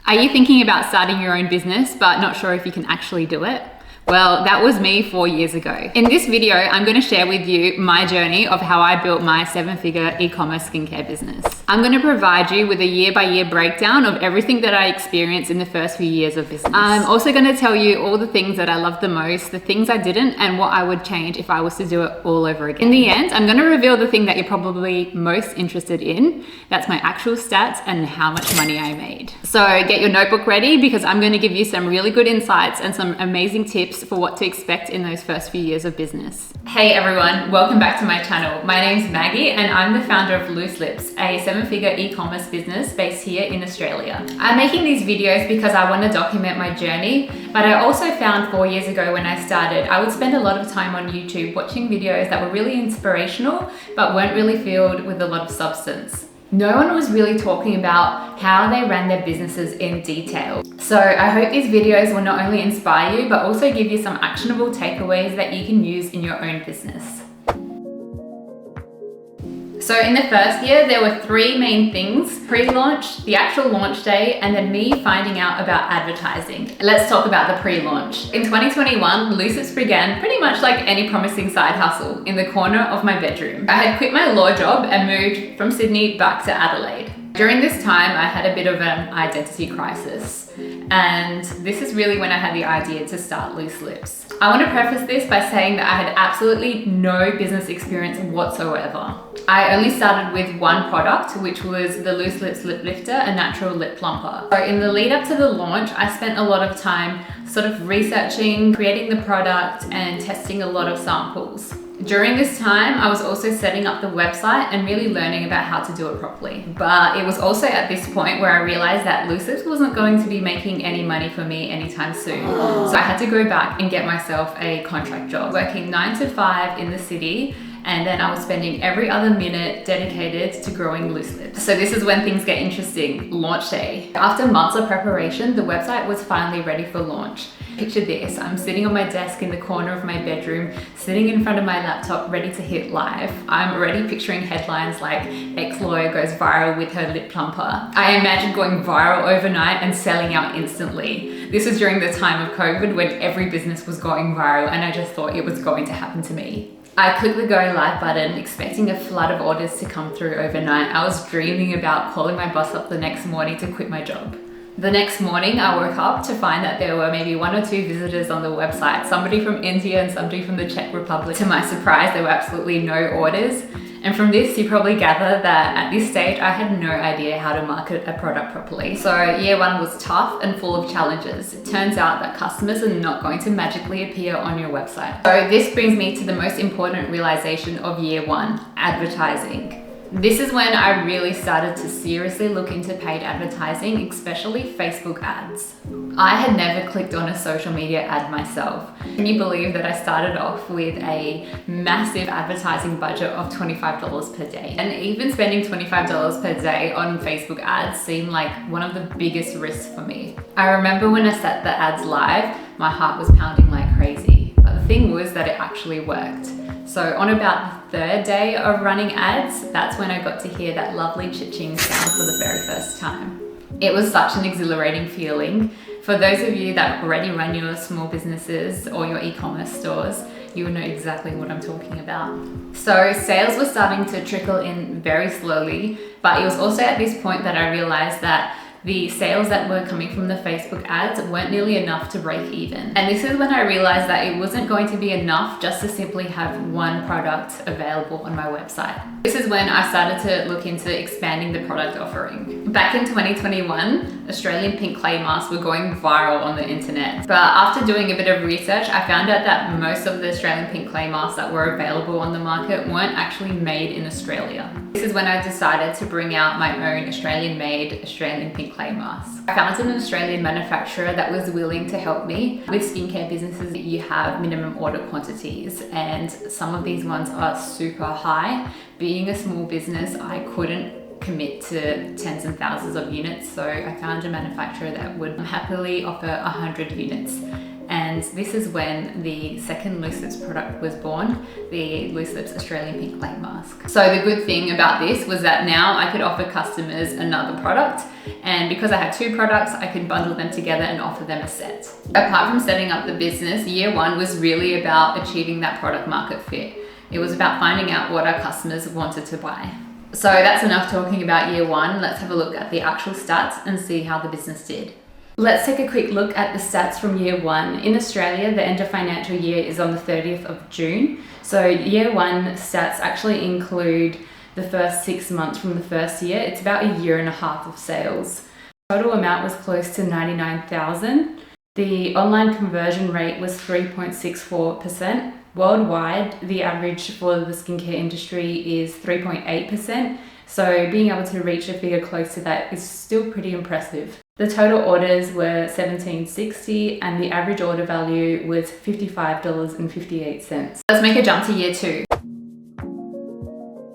Are you thinking about starting your own business but not sure if you can actually do it? Well, that was me 4 years ago. In this video, I'm going to share with you my journey of how I built my 7-figure e-commerce skincare business. I'm going to provide you with a year-by-year breakdown of everything that I experienced in the first few years of business. I'm also going to tell you all the things that I loved the most, the things I didn't, and what I would change if I was to do it all over again. In the end, I'm going to reveal the thing that you're probably most interested in. That's my actual stats and how much money I made. So get your notebook ready because I'm going to give you some really good insights and some amazing tips for what to expect in those first few years of business. Hey everyone, welcome back to my channel. My name's Maggie and I'm the founder of Loose Lips, a 7-figure e-commerce business based here in Australia. I'm making these videos because I want to document my journey, but I also found 4 years ago when I started, I would spend a lot of time on YouTube watching videos that were really inspirational, but weren't really filled with a lot of substance. No one was really talking about how they ran their businesses in detail. So I hope these videos will not only inspire you, but also give you some actionable takeaways that you can use in your own business. So in the first year, there were 3 main things: pre-launch, the actual launch day, and then me finding out about advertising. Let's talk about the pre-launch. In 2021, Loose Lips began pretty much like any promising side hustle in the corner of my bedroom. I had quit my law job and moved from Sydney back to Adelaide. During this time, I had a bit of an identity crisis. And this is really when I had the idea to start Loose Lips. I want to preface this by saying that I had absolutely no business experience whatsoever. I only started with one product, which was the Loose Lips Lip Lifter, a natural lip plumper. So in the lead up to the launch, I spent a lot of time sort of researching, creating the product and testing a lot of samples. During this time, I was also setting up the website and really learning about how to do it properly. But it was also at this point where I realized that Loose Lips wasn't going to be making any money for me anytime soon. So I had to go back and get myself a contract job, working 9 to 5 in the city. And then I was spending every other minute dedicated to growing Loose Lips. So this is when things get interesting, launch day. After months of preparation, the website was finally ready for launch. Picture this, I'm sitting on my desk in the corner of my bedroom, sitting in front of my laptop, ready to hit live. I'm already picturing headlines like ex-lawyer goes viral with her lip plumper. I imagined going viral overnight and selling out instantly. This was during the time of COVID when every business was going viral and I just thought it was going to happen to me. I clicked the go live button, expecting a flood of orders to come through overnight. I was dreaming about calling my boss up the next morning to quit my job. The next morning, I woke up to find that there were maybe 1 or 2 visitors on the website, somebody from India and somebody from the Czech Republic. To my surprise, there were absolutely no orders. And from this, you probably gather that at this stage, I had no idea how to market a product properly. So year 1 was tough and full of challenges. It turns out that customers are not going to magically appear on your website. So this brings me to the most important realization of year 1, advertising. This is when I really started to seriously look into paid advertising, especially Facebook ads. I had never clicked on a social media ad myself. Can you believe that I started off with a massive advertising budget of $25 per day? And even spending $25 per day on Facebook ads seemed like one of the biggest risks for me. I remember when I set the ads live, my heart was pounding like crazy. But the thing was that it actually worked. So on about the 3rd day of running ads, that's when I got to hear that lovely ching sound for the very first time. It was such an exhilarating feeling. For those of you that already run your small businesses or your e-commerce stores, you will know exactly what I'm talking about. So sales were starting to trickle in very slowly, but it was also at this point that I realized that the sales that were coming from the Facebook ads weren't nearly enough to break even. And this is when I realized that it wasn't going to be enough just to simply have one product available on my website. This is when I started to look into expanding the product offering. Back in 2021, Australian pink clay masks were going viral on the internet. But after doing a bit of research, I found out that most of the Australian pink clay masks that were available on the market weren't actually made in Australia. This is when I decided to bring out my own Australian-made Australian pink clay mask. I found an Australian manufacturer that was willing to help me. With skincare businesses, you have minimum order quantities and some of these ones are super high. Being a small business, I couldn't commit to tens and thousands of units, so I found a manufacturer that would happily offer 100 units. And and this is when the second Loose Lips product was born, the Loose Lips Australian Pink Clay Mask. So the good thing about this was that now I could offer customers another product, and because I had two products, I could bundle them together and offer them a set. Apart from setting up the business, year one was really about achieving that product market fit. It was about finding out what our customers wanted to buy. So that's enough talking about year one. Let's have a look at the actual stats and see how the business did. Let's take a quick look at the stats from year one. In Australia, the end of financial year is on the 30th of June. So year one stats actually include the first 6 months from the first year. It's about a year and a half of sales. Total amount was close to 99,000. The online conversion rate was 3.64%. Worldwide, the average for the skincare industry is 3.8%. So being able to reach a figure close to that is still pretty impressive. The total orders were $17.60 and the average order value was $55.58. Let's make a jump to year two.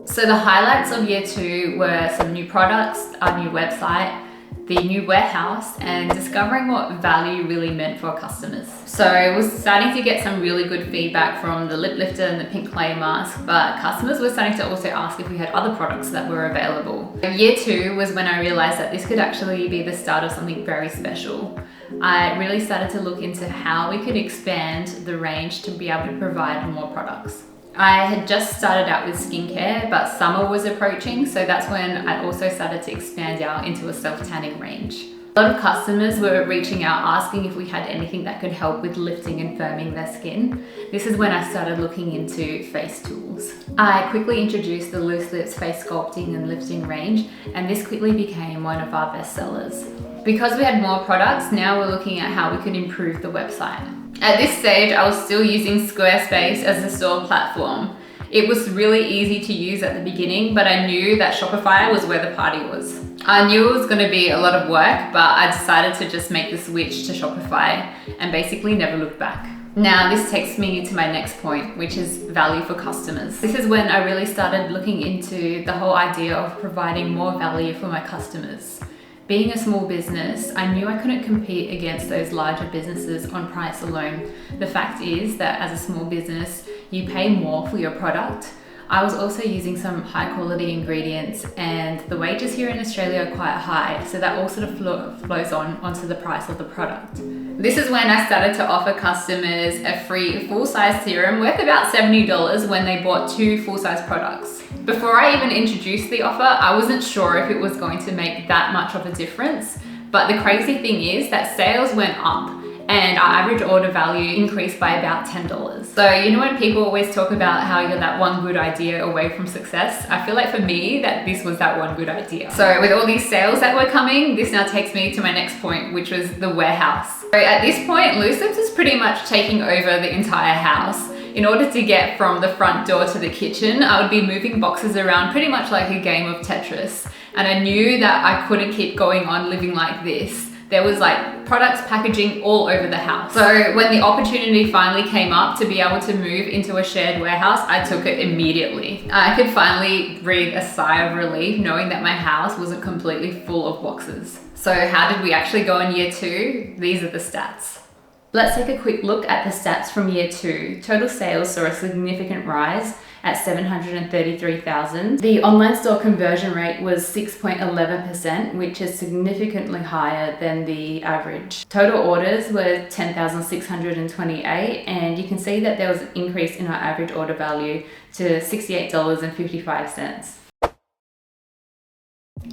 So the highlights of year two were some new products, our new website, the new warehouse, and discovering what value really meant for our customers. So I was starting to get some really good feedback from the lip lifter and the pink clay mask, but customers were starting to also ask if we had other products that were available. Year two was when I realized that this could actually be the start of something very special. I really started to look into how we could expand the range to be able to provide more products. I had just started out with skincare, but summer was approaching, so that's when I also started to expand out into a self-tanning range. A lot of customers were reaching out asking if we had anything that could help with lifting and firming their skin. This is when I started looking into face tools. I quickly introduced the Loose Lips face sculpting and lifting range, and this quickly became one of our best sellers. Because we had more products, now we're looking at how we could improve the website. At this stage, I was still using Squarespace as the store platform. It was really easy to use at the beginning, but I knew that Shopify was where the party was. I knew it was going to be a lot of work, but I decided to just make the switch to Shopify and basically never look back. Now, this takes me to my next point, which is value for customers. This is when I really started looking into the whole idea of providing more value for my customers. Being a small business, I knew I couldn't compete against those larger businesses on price alone. The fact is that as a small business, you pay more for your product. I was also using some high quality ingredients, and the wages here in Australia are quite high, so that all sort of flows onto the price of the product. This is when I started to offer customers a free full-size serum worth about $70 when they bought 2 full-size products. Before I even introduced the offer, I wasn't sure if it was going to make that much of a difference, but the crazy thing is that sales went up and our average order value increased by about $10. So you know when people always talk about how you're that one good idea away from success? I feel like for me that this was that one good idea. So with all these sales that were coming, this now takes me to my next point, which was the warehouse. So at this point, Loose Lips is pretty much taking over the entire house. In order to get from the front door to the kitchen, I would be moving boxes around pretty much like a game of Tetris. And I knew that I couldn't keep going on living like this. There was like products packaging all over the house. So when the opportunity finally came up to be able to move into a shared warehouse, I took it immediately. I could finally breathe a sigh of relief knowing that my house wasn't completely full of boxes. So how did we actually go in year two? These are the stats. Let's take a quick look at the stats from year two. Total sales saw a significant rise at 733,000. The online store conversion rate was 6.11%, which is significantly higher than the average. Total orders were 10,628, and you can see that there was an increase in our average order value to $68.55.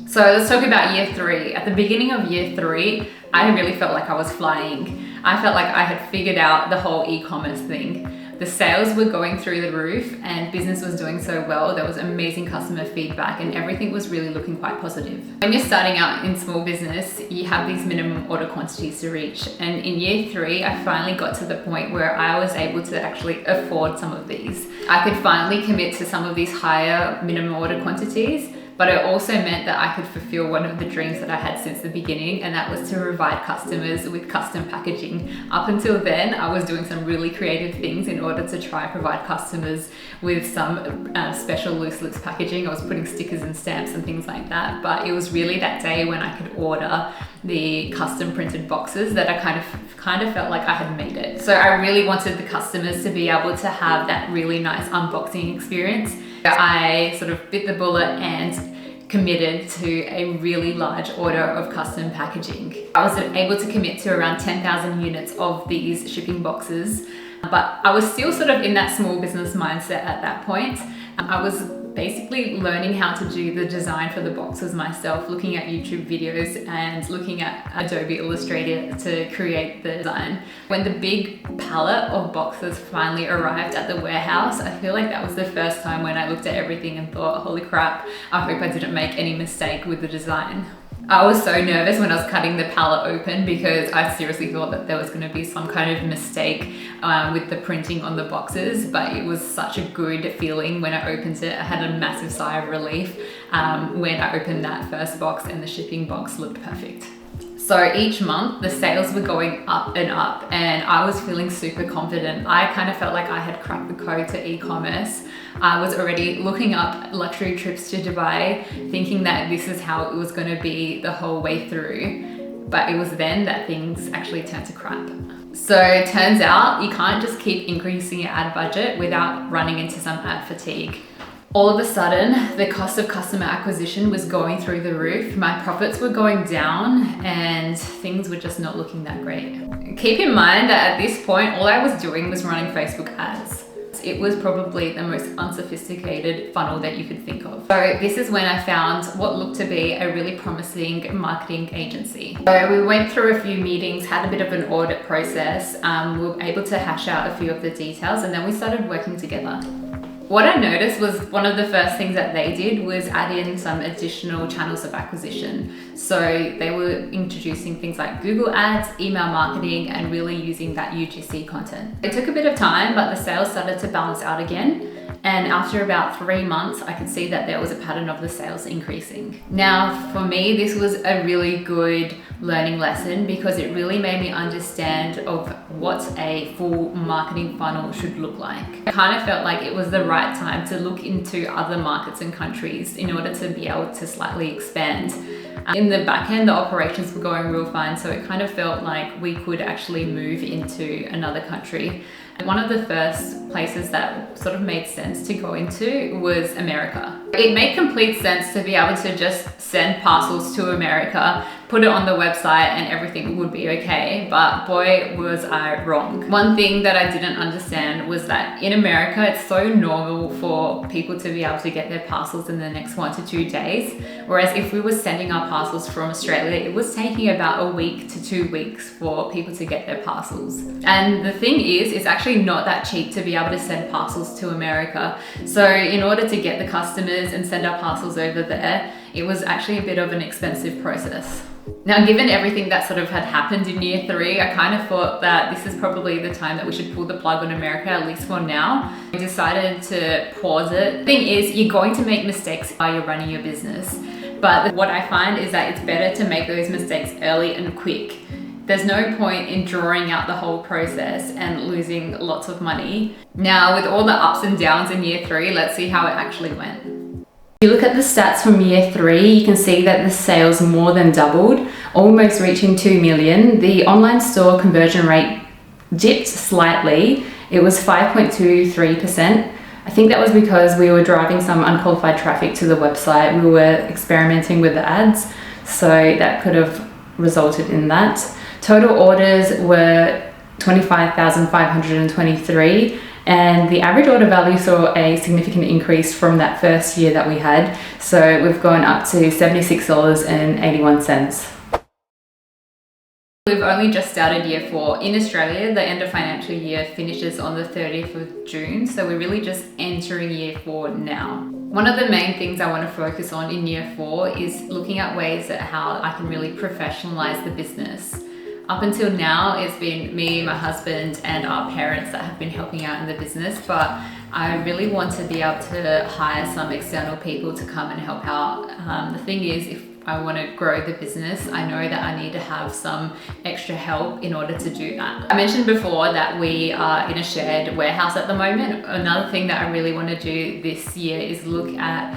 So let's talk about year three. At the beginning of year three, I really felt like I was flying. I felt like I had figured out the whole e-commerce thing. The sales were going through the roof and business was doing so well. There was amazing customer feedback and everything was really looking quite positive. When you're starting out in small business, you have these minimum order quantities to reach. And in year three, I finally got to the point where I was able to actually afford some of these. I could finally commit to some of these higher minimum order quantities, but it also meant that I could fulfill one of the dreams that I had since the beginning, and that was to provide customers with custom packaging. Up until then, I was doing some really creative things in order to try and provide customers with some special Loose Lips packaging. I was putting stickers and stamps and things like that, but it was really that day when I could order the custom printed boxes that I kind of kind of felt like I had made it. So I really wanted the customers to be able to have that really nice unboxing experience. I sort of bit the bullet and committed to a really large order of custom packaging. I was able to commit to around 10,000 units of these shipping boxes, but I was still sort of in that small business mindset at that point. I was basically learning how to do the design for the boxes myself, looking at YouTube videos and looking at Adobe Illustrator to create the design. When the big pallet of boxes finally arrived at the warehouse, I feel like that was the first time when I looked at everything and thought, holy crap, I hope I didn't make any mistake with the design. I was so nervous when I was cutting the pallet open because I seriously thought that there was going to be some kind of mistake with the printing on the boxes, but it was such a good feeling when I opened it. I had a massive sigh of relief when I opened that first box, and the shipping box looked perfect. So each month the sales were going up and up, and I was feeling super confident. I kind of felt like I had cracked the code to e-commerce. I was already looking up luxury trips to Dubai, thinking that this is how it was going to be the whole way through. But it was then that things actually turned to crap. So it turns out you can't just keep increasing your ad budget without running into some ad fatigue. All of a sudden, the cost of customer acquisition was going through the roof. My profits were going down and things were just not looking that great. Keep in mind that at this point, all I was doing was running Facebook ads. It was probably the most unsophisticated funnel that you could think of. So this is when I found what looked to be a really promising marketing agency. So we went through a few meetings, had a bit of an audit process. We were able to hash out a few of the details, and then we started working together. What I noticed was one of the first things that they did was add in some additional channels of acquisition. So they were introducing things like Google Ads, email marketing, and really using that UGC content. It took a bit of time, but the sales started to balance out again. And after about 3 months, I could see that there was a pattern of the sales increasing. Now, for me, this was a really good learning lesson because it really made me understand of what a full marketing funnel should look like. I kind of felt like it was the right time to look into other markets and countries in order to be able to slightly expand. In the back end, the operations were going real fine, so it kind of felt like we could actually move into another country. One of the first places that sort of made sense to go into was America. It made complete sense to be able to just send parcels to America, put it on the website, and everything would be okay, but boy was I wrong. One thing that I didn't understand was that in America it's so normal for people to be able to get their parcels in the next 1 to 2 days, whereas if we were sending our parcels from Australia, it was taking about a week to 2 weeks for people to get their parcels. And the thing is, it's actually not that cheap to be able to send parcels to America. So in order to get the customers and send our parcels over there, it was actually a bit of an expensive process. Now, given everything that sort of had happened in year 3, I kind of thought that this is probably the time that we should pull the plug on America, at least for now. We decided to pause it. The thing is, you're going to make mistakes while you're running your business. But what I find is that it's better to make those mistakes early and quick. There's no point in drawing out the whole process and losing lots of money. Now, with all the ups and downs in year 3, let's see how it actually went. If you look at the stats from year 3, you can see that the sales more than doubled, almost reaching 2 million. The online store conversion rate dipped slightly. It was 5.23%. I think that was because we were driving some unqualified traffic to the website. We were experimenting with the ads, so that could have resulted in that. Total orders were 25,523, and the average order value saw a significant increase from that first year that we had. So we've gone up to $76.81. We've only just started year 4. In Australia, the end of financial year finishes on the 30th of June, so we're really just entering year 4 now. One of the main things I want to focus on in year 4 is looking at ways at how I can really professionalize the business. Up until now, it's been me, my husband, and our parents that have been helping out in the business, but I really want to be able to hire some external people to come and help out. The thing is, if I want to grow the business, I know that I need to have some extra help in order to do that. I mentioned before that we are in a shared warehouse at the moment. Another thing that I really want to do this year is look at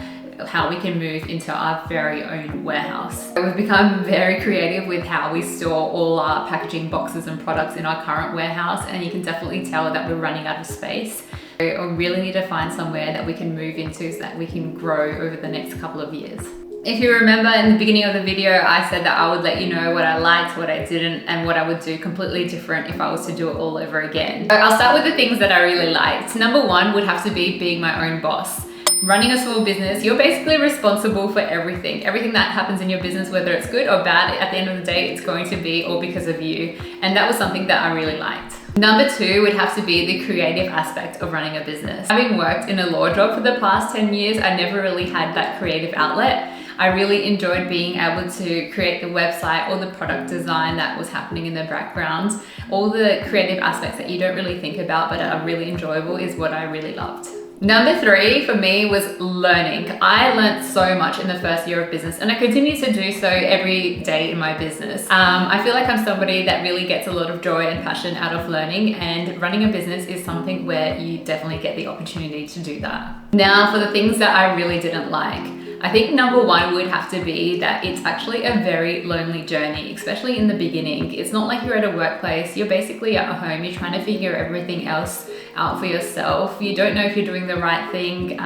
how we can move into our very own warehouse. We've become very creative with how we store all our packaging boxes and products in our current warehouse, and you can definitely tell that we're running out of space. So we really need to find somewhere that we can move into so that we can grow over the next couple of years. If you remember in the beginning of the video, I said that I would let you know what I liked, what I didn't, and what I would do completely different if I was to do it all over again. So I'll start with the things that I really liked. Number one would have to be being my own boss. Running a small business, you're basically responsible for everything. Everything that happens in your business, whether it's good or bad, at the end of the day, it's going to be all because of you. And that was something that I really liked. Number two would have to be the creative aspect of running a business. Having worked in a law job for the past 10 years, I never really had that creative outlet. I really enjoyed being able to create the website, all the product design that was happening in the background. All the creative aspects that you don't really think about but are really enjoyable is what I really loved. Number three for me was learning. I learned so much in the first year of business, and I continue to do so every day in my business. I feel like I'm somebody that really gets a lot of joy and passion out of learning, and running a business is something where you definitely get the opportunity to do that. Now for the things that I really didn't like. I think number one would have to be that it's actually a very lonely journey, especially in the beginning. It's not like you're at a workplace, you're basically at home, you're trying to figure everything else out for yourself. You don't know if you're doing the right thing.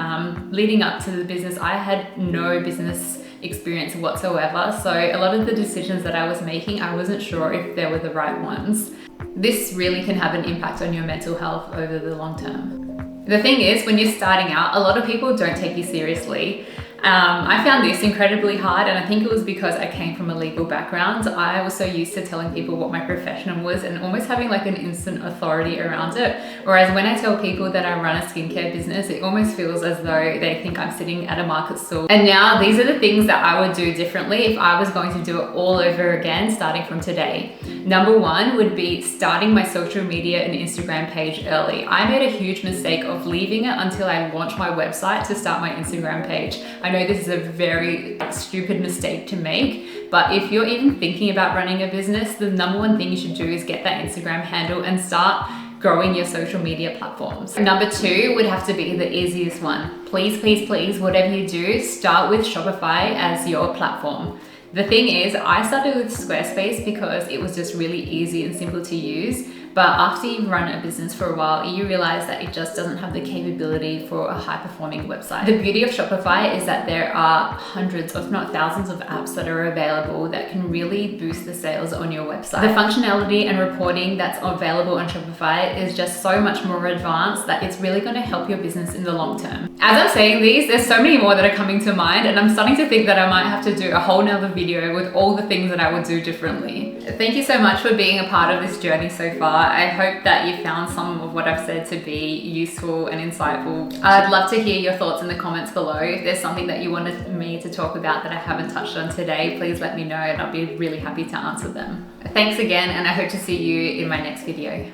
Leading up to the business, I had no business experience whatsoever. So a lot of the decisions that I was making, I wasn't sure if they were the right ones. This really can have an impact on your mental health over the long term. The thing is, when you're starting out, a lot of people don't take you seriously. I found this incredibly hard, and I think it was because I came from a legal background. I was so used to telling people what my profession was and almost having like an instant authority around it. Whereas when I tell people that I run a skincare business, it almost feels as though they think I'm sitting at a market stall. And now these are the things that I would do differently if I was going to do it all over again, starting from today. Number one would be starting my social media and Instagram page early. I made a huge mistake of leaving it until I launched my website to start my Instagram page. I know this is a very stupid mistake to make, but if you're even thinking about running a business, the number one thing you should do is get that Instagram handle and start growing your social media platforms. Number two would have to be the easiest one. Please, please, please, whatever you do, start with Shopify as your platform. The thing is, I started with Squarespace because it was just really easy and simple to use. But after you run a business for a while, you realize that it just doesn't have the capability for a high-performing website. The beauty of Shopify is that there are hundreds, if not thousands, of apps that are available that can really boost the sales on your website. The functionality and reporting that's available on Shopify is just so much more advanced that it's really going to help your business in the long term. As I'm saying these, there's so many more that are coming to mind, and I'm starting to think that I might have to do a whole nother video with all the things that I would do differently. Thank you so much for being a part of this journey so far. I hope that you found some of what I've said to be useful and insightful. I'd love to hear your thoughts in the comments below. If there's something that you wanted me to talk about that I haven't touched on today, please let me know and I'll be really happy to answer them. Thanks again, and I hope to see you in my next video.